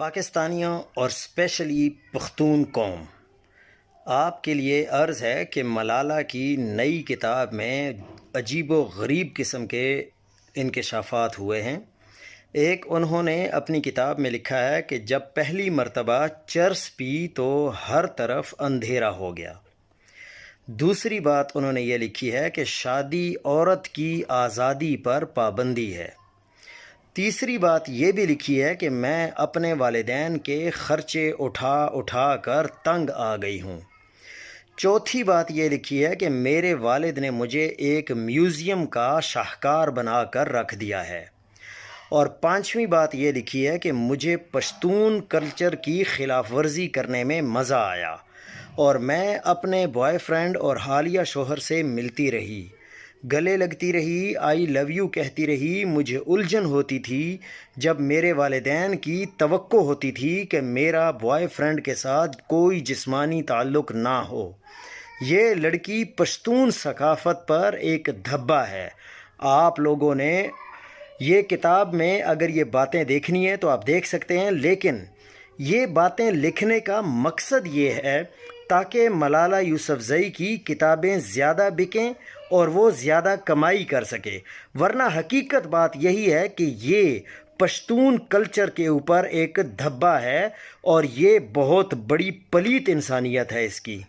پاکستانیوں اور اسپیشلی پختون قوم، آپ کے لیے عرض ہے کہ ملالہ کی نئی کتاب میں عجیب و غریب قسم کے انکشافات ہوئے ہیں۔ ایک انہوں نے اپنی کتاب میں لکھا ہے کہ جب پہلی مرتبہ چرس پی تو ہر طرف اندھیرا ہو گیا۔ دوسری بات انہوں نے یہ لکھی ہے کہ شادی عورت کی آزادی پر پابندی ہے۔ تیسری بات یہ بھی لکھی ہے کہ میں اپنے والدین کے خرچے اٹھا اٹھا کر تنگ آ گئی ہوں۔ چوتھی بات یہ لکھی ہے کہ میرے والد نے مجھے ایک میوزیم کا شاہکار بنا کر رکھ دیا ہے۔ اور پانچویں بات یہ لکھی ہے کہ مجھے پشتون کلچر کی خلاف ورزی کرنے میں مزہ آیا اور میں اپنے بوائے فرینڈ اور حالیہ شوہر سے ملتی رہی، گلے لگتی رہی، آئی لو یو کہتی رہی۔ مجھے الجھن ہوتی تھی جب میرے والدین کی توقع ہوتی تھی کہ میرا بوائے فرینڈ کے ساتھ کوئی جسمانی تعلق نہ ہو۔ یہ لڑکی پشتون ثقافت پر ایک دھبا ہے۔ آپ لوگوں نے یہ کتاب میں اگر یہ باتیں دیکھنی ہیں تو آپ دیکھ سکتے ہیں، لیکن یہ باتیں لکھنے کا مقصد یہ ہے تاکہ ملالہ یوسفزئی کی کتابیں زیادہ بکیں اور وہ زیادہ کمائی کر سکے، ورنہ حقیقت بات یہی ہے کہ یہ پشتون کلچر کے اوپر ایک دھبا ہے اور یہ بہت بڑی پلیت انسانیت ہے اس کی۔